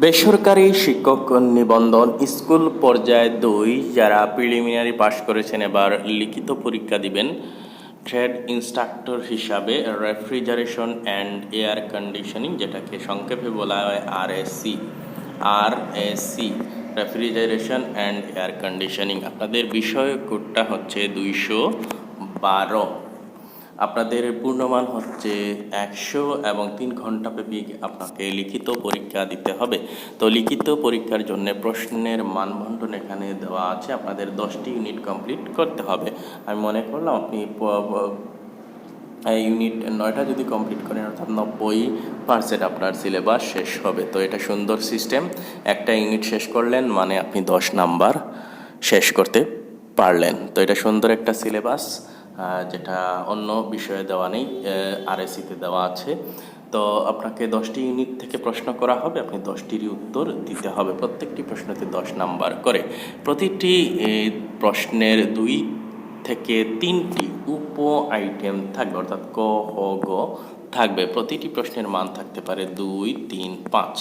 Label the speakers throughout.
Speaker 1: বেসরকারি শিক্ষক নিবন্ধন স্কুল পর্যায়ে 2 যারা প্রিলিমিনারি পাশ করেছেন এবার লিখিত পরীক্ষা দিবেন। ট্রেড ইনস্ট্রাক্টর হিসাবে রেফ্রিজারেশন অ্যান্ড এয়ার কন্ডিশনিং, যেটাকে সংক্ষেপে বলা হয় RAC, refrigeration and air conditioning. আপনাদের বিষয় কোডটা হচ্ছে 212। আপনাদের পূর্ণমান হচ্ছে 100 এবং 3 ঘন্টা ব্যাপী আপনাকে লিখিত পরীক্ষা দিতে হবে। তো লিখিত পরীক্ষার জন্য প্রশ্নের মানবন্ধন এখানে দেওয়া আছে। আপনাদের 10টি ইউনিট কমপ্লিট করতে হবে। আমি মনে করলাম আপনি ইউনিট 9টা যদি কমপ্লিট করেন অর্থাৎ 90% আপনার সিলেবাস শেষ হবে। তো এটা সুন্দর সিস্টেম। একটা ইউনিট শেষ করলেন মানে আপনি 10 নাম্বার শেষ করতে পারলেন। তো এটা সুন্দর একটা সিলেবাস, যেটা অন্য বিষয়ে দেওয়া নেই, আরএসিতে দেওয়া আছে। তো আপনাকে 10টি ইউনিট থেকে প্রশ্ন করা হবে, আপনি 10টিরই উত্তর দিতে হবে। প্রত্যেকটি প্রশ্নতে 10 নাম্বার করে। প্রতিটি প্রশ্নের 2 থেকে 3টি উপ আইটেম থাকবে, অর্থাৎ ক, খ, গ থাকবে। প্রতিটি প্রশ্নের মান থাকতে পারে 2, 3, 5,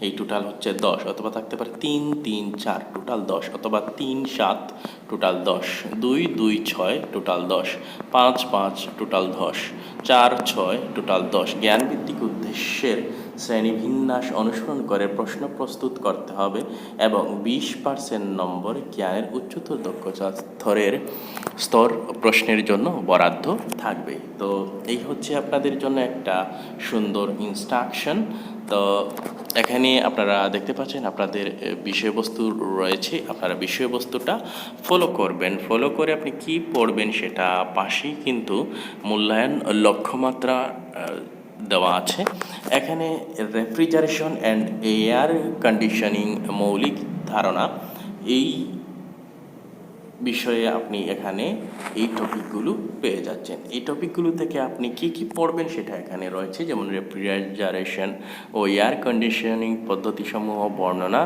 Speaker 1: এই টোটাল হচ্ছে 10, অথবা থাকতে পারে 3, 3, 4 টোটাল 10, অথবা 3, 7 টোটাল 10, 2, 2, 6 টোটাল 10, 5, 5 টোটাল 10, 4, 6 টোটাল 10। জ্ঞানভিত্তিক উদ্দেশ্যের শ্রেণীবিন্যাস অনুসরণ করে প্রশ্ন প্রস্তুত করতে হবে এবং 20% নম্বর জ্ঞানের উচ্চতর দক্ষতা স্তর প্রশ্নের জন্য বরাদ্দ থাকবে। তো এই হচ্ছে আপনাদের জন্য একটা সুন্দর ইনস্ট্রাকশন। তো এখানে আপনারা দেখতে পাচ্ছেন আপনাদের বিষয়বস্তু রয়েছে। আপনারা বিষয়বস্তুটা ফলো করবেন। ফলো করে আপনি কি পড়বেন সেটা পাশেই কিন্তু মূল্যায়ন লক্ষ্যমাত্রা দেওয়া আছে। এখানে রেফ্রিজারেশন অ্যান্ড এয়ার কন্ডিশনিং মৌলিক ধারণা, এই বিষয়ে আপনি এখানে এই টপিকগুলো পেয়ে যাচ্ছেন। এই টপিকগুলো থেকে আপনি কি কি পড়বেন সেটা এখানে রয়েছে, যেমন রেফ্রিজারেশন ও এয়ার কন্ডিশনিং পদ্ধতিসমূহ বর্ণনা,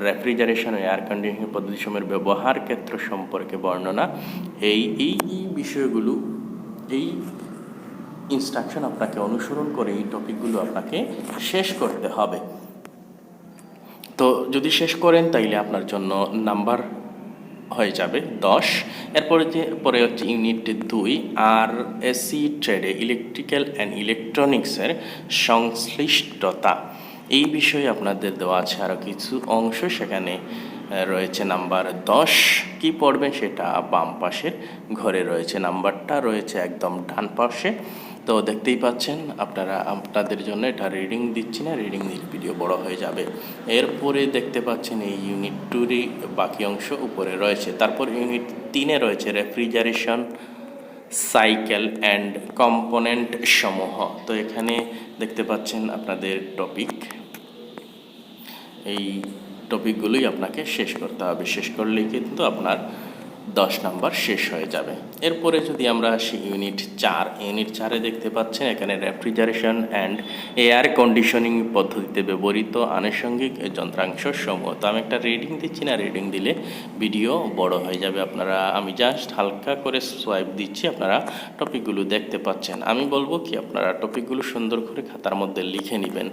Speaker 1: রেফ্রিজারেশন ও এয়ার কন্ডিশনিং পদ্ধতিসমূহের ব্যবহার ক্ষেত্র সম্পর্কে বর্ণনা। এই বিষয়গুলো, এই ইনস্ট্রাকশন আপনাকে অনুসরণ করে এই টপিকগুলো আপনাকে শেষ করতে হবে। তো যদি শেষ করেন তাইলে আপনার জন্য নাম্বার হয়ে যাবে 10। পরে হচ্ছে ইউনিট 2 আরএসি ট্রেডে ইলেকট্রিক্যাল অ্যান্ড ইলেকট্রনিক্সের সংশ্লিষ্টতা। এই বিষয়ে আপনাদের দেওয়া আছে আরও কিছু অংশ, সেখানে রয়েছে নাম্বার 10। কি পড়বেন সেটা বাম পাশের ঘরে রয়েছে, নাম্বারটা রয়েছে একদম ডান পাশে। তো দেখতেই পাচ্ছেন আপনারা, আপনাদের জন্য এটা রিডিং দিচ্ছি না, রিডিং দিলে ভিডিও বড় হয়ে যাবে। এরপরে দেখতে পাচ্ছেন এই ইউনিট 2-রই বাকি অংশ উপরে রয়েছে। তারপর ইউনিট 3-এ রয়েছে রেফ্রিজারেশন সাইকেল অ্যান্ড কম্পোনেন্ট সমূহ। তো এখানে দেখতে পাচ্ছেন আপনাদের টপিক, এই টপিকগুলোই আপনাকে শেষ করতে হবে। শেষ করলেই কিন্তু আপনার 10 নাম্বার শেষ হয়ে যাবে। এরপরে যদি আমরা আসি ইউনিট 4-এ দেখতে পাচ্ছেন এখানে রেফ্রিজারেশন অ্যান্ড এয়ার কন্ডিশনিং পদ্ধতিতে ব্যবহৃত আনুষঙ্গিক যন্ত্রাংশ সমূহ। তো আমি একটা রিডিং দিচ্ছি না, রিডিং দিলে ভিডিও বড় হয়ে যাবে। আমি জাস্ট হালকা করে সোয়াইপ দিচ্ছি, আপনারা টপিকগুলো দেখতে পাচ্ছেন। আমি বলবো কি, আপনারা টপিকগুলো সুন্দর করে খাতার মধ্যে লিখে নেবেন।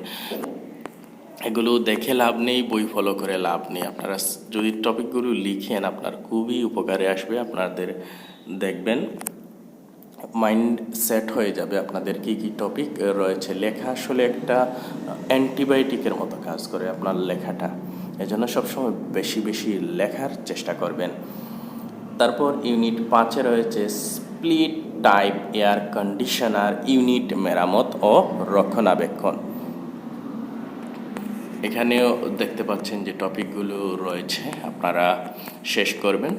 Speaker 1: এগুলো দেখে লাভ নেই, বই ফলো করে লাভ নেই। আপনারা যদি টপিকগুলো লিখেন আপনার খুবই উপকারে আসবে। আপনাদের দেখবেন মাইন্ড সেট হয়ে যাবে আপনাদের কী কী টপিক রয়েছে। লেখা আসলে একটা অ্যান্টিবায়োটিকের মতো কাজ করে আপনার লেখাটা, এজন্য সবসময় বেশি বেশি লেখার চেষ্টা করবেন। তারপর ইউনিট 5-এ রয়েছে split type air conditioner unit মেরামত ও রক্ষণাবেক্ষণ। এখানেও দেখতে পাচ্ছেন যে টপিকগুলো রয়েছে, আপনারা শেষ করবেন।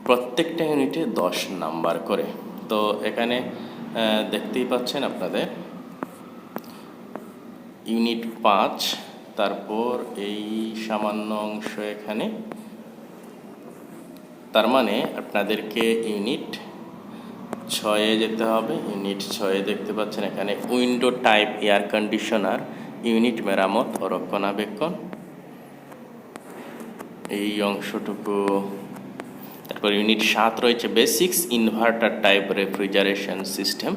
Speaker 1: প্রত্যেকটা ইউনিটে 10 নাম্বার করে। তো এখানে দেখতেই পাচ্ছেন আপনাদের ইউনিট 5, তারপর এই সামান্য অংশ এখানে, তার মানে আপনাদেরকে ইউনিট 6-এ যেতে হবে। ইউনিট 6-এ দেখতে পাচ্ছেন এখানে window type air conditioner unit মেরামত ও রক্ষণাবেক্ষণ, এই অংশটুকু। তারপর ইউনিট 7 রয়েছে basics inverter type refrigeration system,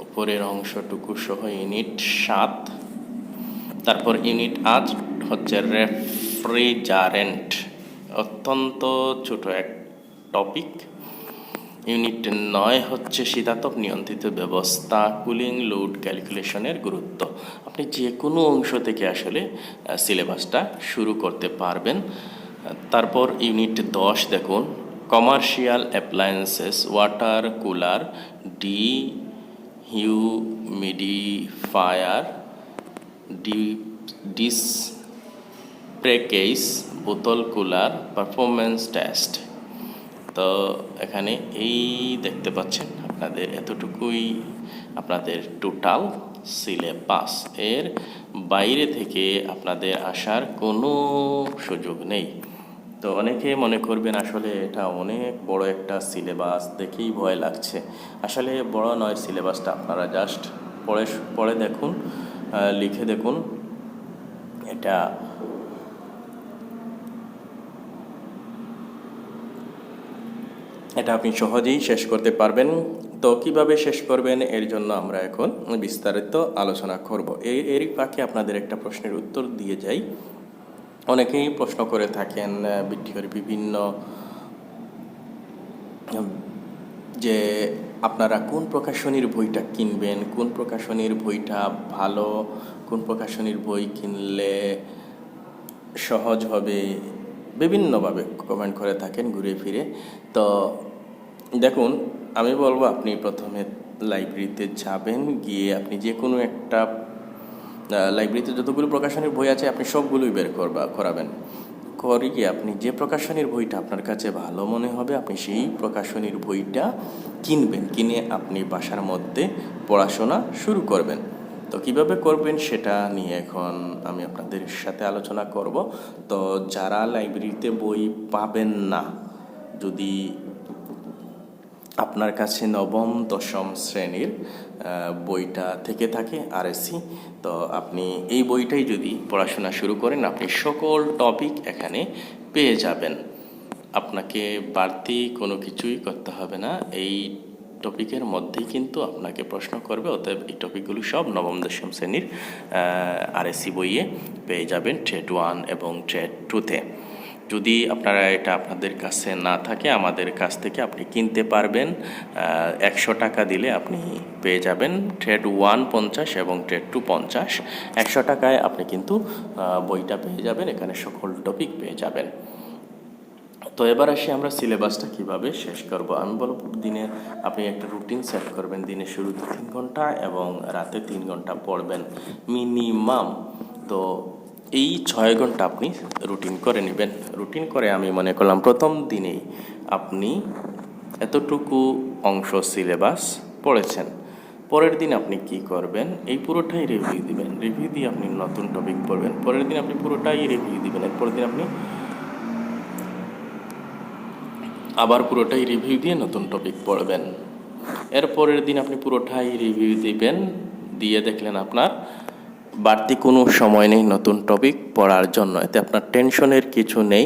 Speaker 1: উপরের অংশটুকু সহ ইউনিট 7। তারপর ইউনিট 8 হচ্ছে রেফ্রিজারেন্ট, অত্যন্ত ছোট এক টপিক। ইউনিট 9 হচ্ছে শীতাতপ নিয়ন্ত্রিত ব্যবস্থা, কুলিং লোড ক্যালকুলেশনের গুরুত্ব। আপনি যে কোনো অংশ থেকে আসলে সিলেবাসটা শুরু করতে পারবেন। তারপর ইউনিট 10 দেখুন, commercial appliances, water cooler, dehumidifier, display case, বোতল কুলার, পারফরমেন্স টেস্ট। তো এখানে এই দেখতে পাচ্ছেন আপনাদের এতটুকুই আপনাদের টোটাল সিলেবাস। এর বাইরে থেকে আপনাদের আসার কোনো সুযোগ নেই। তো অনেকে মনে করবেন আসলে এটা অনেক বড় একটা সিলেবাস, দেখেই ভয় লাগছে। আসলে বড় নয় সিলেবাসটা, আপনারা জাস্ট পড়ে দেখুন, লিখে দেখুন। এটা আপনি সহজেই শেষ করতে পারবেন। তো কিভাবে শেষ করবেন এর জন্য আমরা এখন বিস্তারিত আলোচনা করব। এরই ফাঁকে আপনাদের একটা প্রশ্নের উত্তর দিয়ে যাই। অনেকেই প্রশ্ন করে থাকেন ভিডিওর বিভিন্ন যে আপনারা কোন প্রকাশনীর বইটা কিনবেন, কোন প্রকাশনীর বইটা ভালো, কোন প্রকাশনীর বই কিনলে সহজ হবে, বিভিন্নভাবে কমেন্ট করে থাকেন ঘুরে ফিরে। তো দেখুন, আমি বলবো আপনি প্রথমে লাইব্রেরিতে যাবেন, গিয়ে আপনি যে কোনো একটা লাইব্রেরিতে যতগুলো প্রকাশনীর বই আছে আপনি সবগুলোই বের করাবেন। গিয়ে আপনি যে প্রকাশনীর বইটা আপনার কাছে ভালো মনে হবে আপনি সেই প্রকাশনীর বইটা কিনবেন। কিনে আপনি বাসার মধ্যে পড়াশোনা শুরু করবেন। তো কিভাবে করবেন সেটা নিয়ে এখন আমি আপনাদের সাথে আলোচনা করব। তো যারা লাইব্রেরিতে বই পাবেন না, যদি আপনার কাছে নবম দশম শ্রেণীর বইটা থেকে থাকে আরএসসি, তো আপনি এই বইটাই যদি পড়াশোনা শুরু করেন আপনি সকল টপিক এখানে পেয়ে যাবেন। আপনাকে বাড়তি কোনো কিছুই করতে হবে না, এই টপিকের মধ্যেই কিন্তু আপনাকে প্রশ্ন করবে। অতএব এই টপিকগুলো সব নবম দশম শ্রেণীর আরএসসি বইয়ে পেয়ে যাবেন, ট্রেড 1 এবং ট্রেড 2-তে। যদি আপনারা এটা আপনাদের কাছে না থাকে আমাদের কাছ থেকে আপনি কিনতে পারবেন। 100 টাকা দিলে আপনি পেয়ে যাবেন ট্রেড 1 50 এবং ট্রেড 2 50। 100 টাকায় আপনি কিন্তু বইটা পেয়ে যাবেন, এখানে সকল টপিক পেয়ে যাবেন। তো এবার আসি আমরা সিলেবাসটা কিভাবে শেষ করব। আমি বলব দিনে আপনি একটা রুটিন সেট করবেন, দিনে শুরুতে 3 ঘন্টা এবং রাতে 3 ঘন্টা পড়বেন মিনিমাম। তো এই 6 ঘন্টা আপনি রুটিন করে নেবেন। রুটিন করে আমি মনে করলাম প্রথম দিনেই আপনি এতটুকু অংশ সিলেবাস পড়েছেন। পরের দিন আপনি কি করবেন, এই পুরোটাই রিভিউ দিবেন। রিভিউ দিয়ে আপনি নতুন টপিক পড়বেন। পরের দিন আপনি পুরোটাই রিভিউ দিবেন। এরপরের দিন আপনি আবার পুরোটাই রিভিউ দিয়ে নতুন টপিক পড়বেন। এরপরের দিন আপনি পুরোটাই রিভিউ দিবেন, দিয়ে দেখলেন আপনার বাড়তি কোনো সময় নেই নতুন টপিক পড়ার জন্য, এতে আপনার টেনশনের কিছু নেই।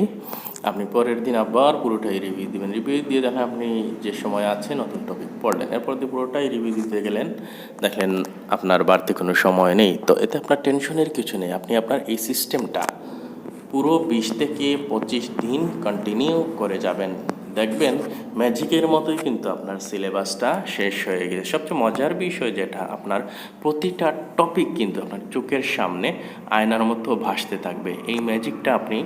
Speaker 1: আপনি পরের দিন আবার পুরোটাই রিভিউ দিবেন। রিভিউ দিয়ে দেখেন আপনি যে সময় আছে নতুন টপিক পড়লেন। এরপর দিয়ে পুরোটাই রিভিউ দিতে গেলেন, দেখলেন আপনার বাড়তি কোনো সময় নেই। তো এতে আপনার টেনশনের কিছু নেই। আপনি আপনার এই সিস্টেমটা পুরো 20 থেকে 25 দিন কন্টিনিউ করে যাবেন, দেখবেন ম্যাজিকের মতোই কিন্তু আপনার সিলেবাসটা শেষ হয়ে গেছে। সবচেয়ে মজার বিষয় যেটা, আপনার প্রতিটা টপিক কিন্তু আপনার চোখের সামনে আয়নার মতো ভাসতে থাকবে। এই ম্যাজিকটা আপনি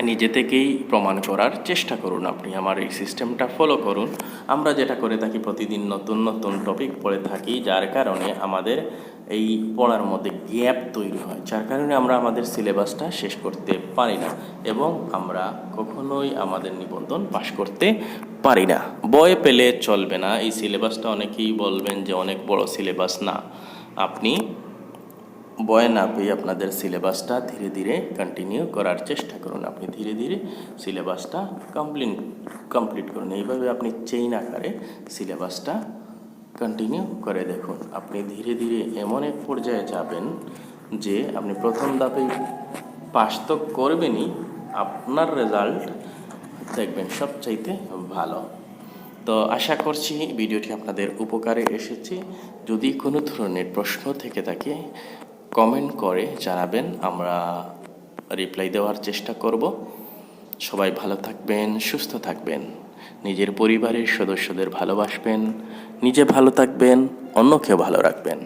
Speaker 1: নিজে থেকেই প্রমাণ করার চেষ্টা করুন। আপনি আমার এই সিস্টেমটা ফলো করুন। আমরা যেটা করে থাকি প্রতিদিন নতুন নতুন টপিক পড়ে থাকি, যার কারণে আমাদের এই পড়ার মধ্যে গ্যাপ তৈরি হয়, যার কারণে আমরা আমাদের সিলেবাসটা শেষ করতে পারি না এবং আমরা কখনোই আমাদের নিবন্ধন পাশ করতে পারি না। বই পেলে চলবে না। এই সিলেবাসটা অনেকেই বলবেন যে অনেক বড় সিলেবাস। না, আপনি বয় না পেয়ে আপনাদের সিলেবাসটা ধীরে ধীরে কন্টিনিউ করার চেষ্টা করুন। আপনি ধীরে ধীরে সিলেবাসটা কমপ্লিট করুন। এইভাবে আপনি চেইন আকারে সিলেবাসটা কন্টিনিউ করে দেখুন। আপনি ধীরে ধীরে এমন এক পর্যায়ে যাবেন যে আপনি প্রথম ধাপেই পাস তো করবেনই, আপনার রেজাল্ট দেখবেন সবচাইতে ভালো। তো আশা করছি ভিডিওটি আপনাদের উপকারে এসেছে। যদি কোনো ধরনের প্রশ্ন থেকে থাকে কমেন্ট করে জানাবেন, আমরা রিপ্লাই দেওয়ার চেষ্টা করব। সবাই ভালো থাকবেন, সুস্থ থাকবেন, নিজের পরিবারের সদস্যদের ভালোবাসবেন, নিজে ভালো থাকবেন, অন্যকেও ভালো রাখবেন।